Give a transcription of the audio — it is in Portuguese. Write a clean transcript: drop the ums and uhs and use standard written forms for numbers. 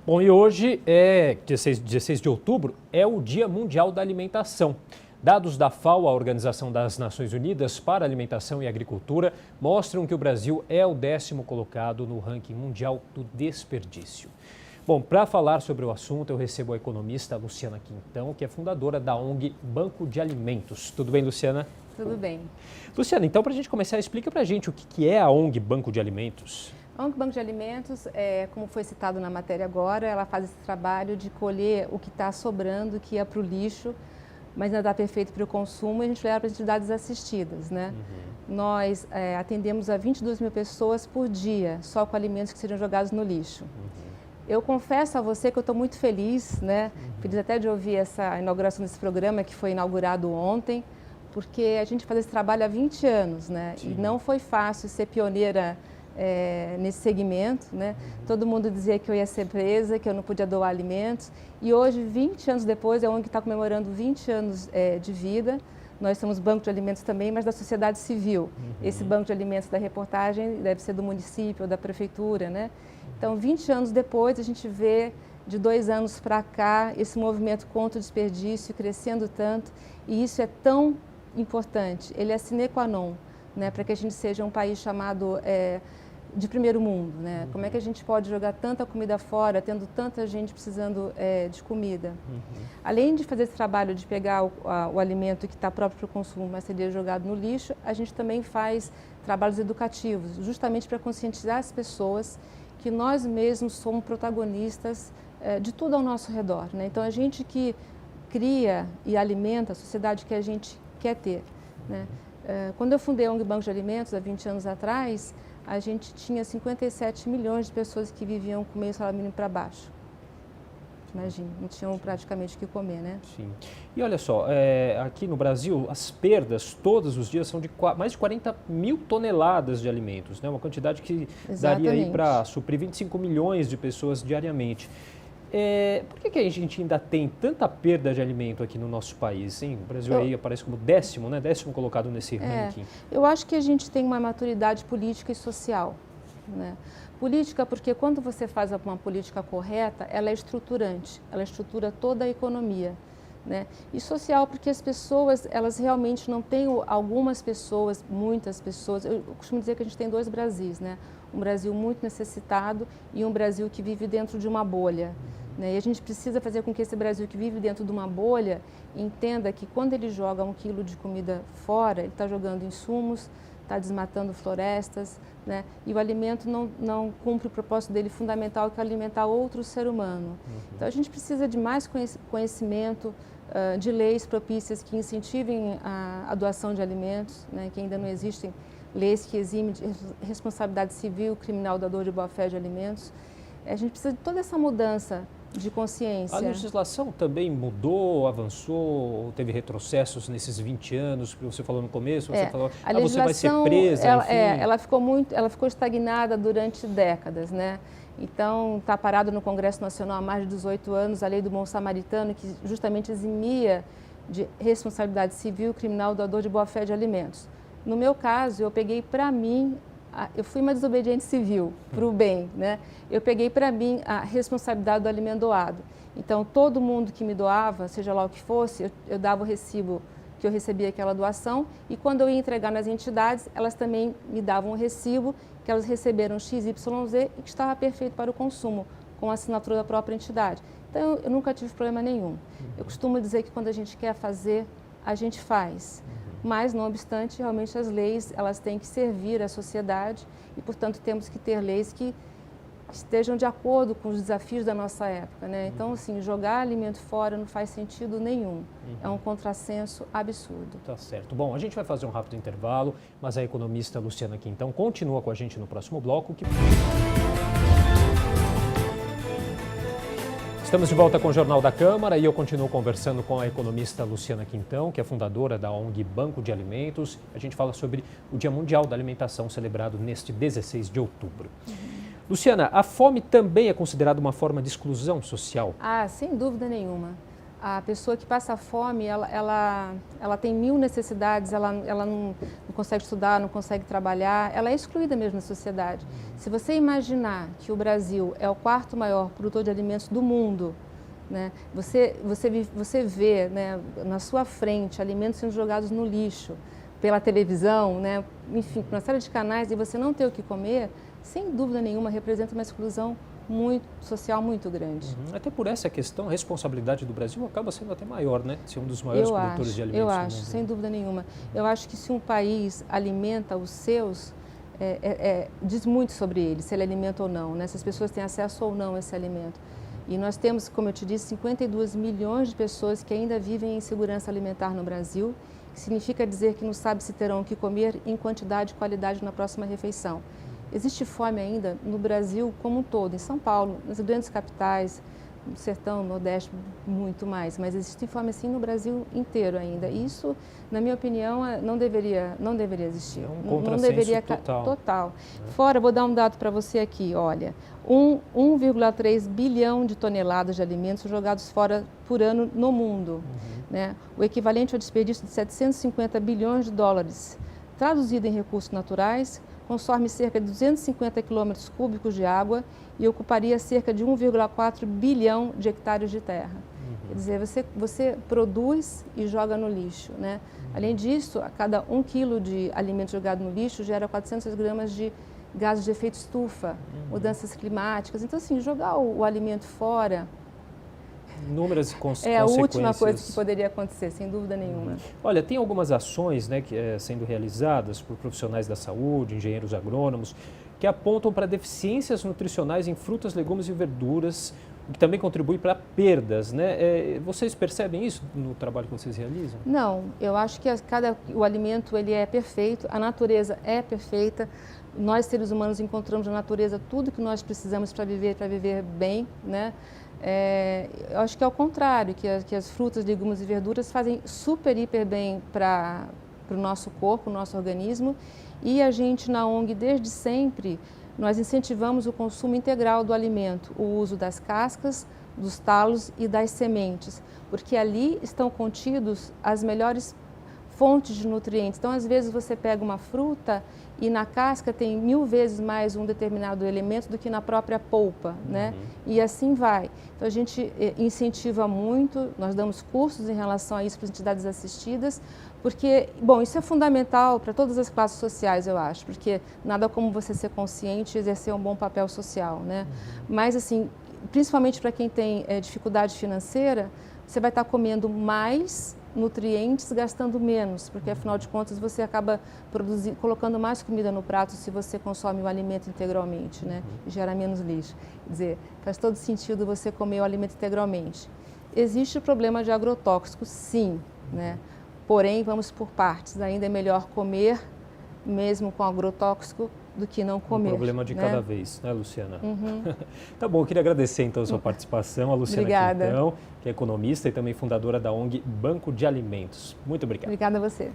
Bom, e hoje é 16 de outubro, é o Dia Mundial da Alimentação. Dados da FAO, a Organização das Nações Unidas para Alimentação e Agricultura, mostram que o Brasil é o 10º colocado no ranking mundial do desperdício. Bom, para falar sobre o assunto, eu recebo a economista Luciana Quintão, que é fundadora da ONG Banco de Alimentos. Tudo bem, Luciana? Tudo bem. Luciana, então, para a gente começar, explica para a gente o que é a ONG Banco de Alimentos. A ONG Banco de Alimentos, como foi citado na matéria agora, ela faz esse trabalho de colher o que está sobrando, que ia para o lixo, mas ainda está perfeito para o consumo, e a gente leva para as entidades assistidas, né? Nós atendemos a 22 mil pessoas por dia, só com alimentos que seriam jogados no lixo. Eu confesso a você que eu estou muito feliz, né? Feliz até de ouvir essa inauguração desse programa, que foi inaugurado ontem, porque a gente faz esse trabalho há 20 anos, né? Sim. E não foi fácil ser pioneira nesse segmento, né? Todo mundo dizia que eu ia ser presa, que eu não podia doar alimentos. E hoje, 20 anos depois, a ONG está comemorando 20 anos de vida. Nós somos banco de alimentos também, mas da sociedade civil. Esse banco de alimentos da reportagem deve ser do município ou da prefeitura, né? Então, 20 anos depois, a gente vê, de 2 anos para cá, esse movimento contra o desperdício crescendo tanto. E isso é tão importante, ele é sine qua non, né? Para que a gente seja um país chamado de primeiro mundo, né? Como é que a gente pode jogar tanta comida fora, tendo tanta gente precisando de comida? Além de fazer esse trabalho de pegar o alimento que está próprio para o consumo, mas seria jogado no lixo, a gente também faz trabalhos educativos, justamente para conscientizar as pessoas que nós mesmos somos protagonistas de tudo ao nosso redor, né? Então, a gente que cria e alimenta a sociedade que a gente quer ter, né? Quando eu fundei a ONG Banco de Alimentos, há 20 anos atrás, a gente tinha 57 milhões de pessoas que viviam com meio salário mínimo para baixo. Imagina, não tinham praticamente o que comer, né? Sim. E olha só, aqui no Brasil, as perdas todos os dias são de mais de 40 mil toneladas de alimentos, né? Uma quantidade que daria aí para suprir 25 milhões de pessoas diariamente. Por que a gente ainda tem tanta perda de alimento aqui no nosso país, hein? O Brasil aí aparece como 10º, né? 10º colocado nesse ranking. Eu acho que a gente tem uma maturidade política e social, né? Política porque quando você faz uma política correta, ela é estruturante, ela estrutura toda a economia, né? E social porque as pessoas, elas realmente não têm, algumas pessoas, muitas pessoas, eu costumo dizer que a gente tem 2 Brasis, né? Um Brasil muito necessitado e um Brasil que vive dentro de uma bolha, né? E a gente precisa fazer com que esse Brasil que vive dentro de uma bolha entenda que quando ele joga 1 quilo de comida fora, ele está jogando insumos, está desmatando florestas, né? E o alimento não cumpre o propósito dele fundamental, que é alimentar outro ser humano. Então, a gente precisa de mais conhecimento, de leis propícias que incentivem a doação de alimentos, né? Que ainda não existem leis que eximem de responsabilidade civil, criminal, dador de boa-fé de alimentos. A gente precisa de toda essa mudança de consciência. A legislação também mudou, avançou, teve retrocessos nesses 20 anos, você falou no começo, você falou, você vai ser presa, ela ficou estagnada durante décadas, né? Então, está parado no Congresso Nacional há mais de 18 anos a lei do bom samaritano, que justamente eximia de responsabilidade civil, criminal, doador de boa-fé de alimentos. No meu caso, eu peguei para mim, eu fui uma desobediente civil, para o bem, né? Eu peguei para mim a responsabilidade do alimento doado. Então, todo mundo que me doava, seja lá o que fosse, eu dava o recibo que eu recebia aquela doação, e quando eu ia entregar nas entidades, elas também me davam o recibo que elas receberam XYZ e que estava perfeito para o consumo, com a assinatura da própria entidade. Então, eu nunca tive problema nenhum. Eu costumo dizer que quando a gente quer fazer, a gente faz. Mas, não obstante, realmente as leis, elas têm que servir à sociedade e, portanto, temos que ter leis que estejam de acordo com os desafios da nossa época, né? Então, assim, jogar alimento fora não faz sentido nenhum. É um contrassenso absurdo. Tá certo. Bom, a gente vai fazer um rápido intervalo, mas a economista Luciana Quintão continua com a gente no próximo bloco. Estamos de volta com o Jornal da Câmara e eu continuo conversando com a economista Luciana Quintão, que é fundadora da ONG Banco de Alimentos. A gente fala sobre o Dia Mundial da Alimentação, celebrado neste 16 de outubro. Luciana, a fome também é considerada uma forma de exclusão social? Sem dúvida nenhuma. A pessoa que passa fome, ela tem mil necessidades, ela não consegue estudar, não consegue trabalhar, ela é excluída mesmo da sociedade. Se você imaginar que o Brasil é o quarto maior produtor de alimentos do mundo, né, você vê, né, na sua frente alimentos sendo jogados no lixo, pela televisão, né, enfim, por uma série de canais, e você não ter o que comer, sem dúvida nenhuma representa uma exclusão social muito grande. Até por essa questão, a responsabilidade do Brasil acaba sendo até maior, né? Ser um dos maiores produtores de alimentos. Eu acho, sem dúvida nenhuma. Eu acho que se um país alimenta os seus, diz muito sobre ele, se ele alimenta ou não, né? Se as pessoas têm acesso ou não a esse alimento. E nós temos, como eu te disse, 52 milhões de pessoas que ainda vivem em insegurança alimentar no Brasil, que significa dizer que não sabe se terão o que comer em quantidade e qualidade na próxima refeição. Existe fome ainda no Brasil como um todo, em São Paulo, nas grandes capitais, no sertão, no Nordeste, muito mais, mas existe fome assim no Brasil inteiro ainda. E isso, na minha opinião, não deveria existir. É um contrassenso total. Fora, vou dar um dado para você aqui, olha, 1,3 bilhão de toneladas de alimentos são jogados fora por ano no mundo, né? O equivalente ao desperdício de 750 bilhões de dólares. Traduzido em recursos naturais, consome cerca de 250 quilômetros cúbicos de água e ocuparia cerca de 1,4 bilhão de hectares de terra. Quer dizer, você produz e joga no lixo, né? Além disso, a cada 1 quilo de alimento jogado no lixo gera 400 gramas de gases de efeito estufa, mudanças climáticas. Então, assim, jogar o alimento fora inúmeras consequências. É a última coisa que poderia acontecer, sem dúvida nenhuma. Olha, tem algumas ações, né, sendo realizadas por profissionais da saúde, engenheiros agrônomos, que apontam para deficiências nutricionais em frutas, legumes e verduras, o que também contribui para perdas, né? Vocês percebem isso no trabalho que vocês realizam? Não, eu acho que o alimento ele é perfeito, a natureza é perfeita. Nós, seres humanos, encontramos na natureza tudo que nós precisamos para viver bem, né? Eu acho que é o contrário, que as frutas, legumes e verduras fazem super, hiper bem para o nosso corpo, o nosso organismo. E a gente, na ONG, desde sempre, nós incentivamos o consumo integral do alimento, o uso das cascas, dos talos e das sementes, porque ali estão contidos as melhores fontes de nutrientes. Então, às vezes, você pega uma fruta e na casca tem 1000 vezes mais um determinado elemento do que na própria polpa, né? E assim vai. Então, a gente incentiva muito, nós damos cursos em relação a isso para as entidades assistidas, porque, bom, isso é fundamental para todas as classes sociais, eu acho, porque nada como você ser consciente e exercer um bom papel social, né? Mas, assim, principalmente para quem tem dificuldade financeira, você vai estar comendo mais nutrientes gastando menos, porque afinal de contas você acaba colocando mais comida no prato se você consome o alimento integralmente, né? E gera menos lixo. Quer dizer, faz todo sentido você comer o alimento integralmente. Existe o problema de agrotóxicos, sim, né? Porém, vamos por partes. Ainda é melhor comer, mesmo com agrotóxico, do que não comer. Um problema de cada vez, né, Luciana? Tá bom, eu queria agradecer então a sua participação, a Luciana Quintão, que é economista e também fundadora da ONG Banco de Alimentos. Muito obrigado. Obrigada a você.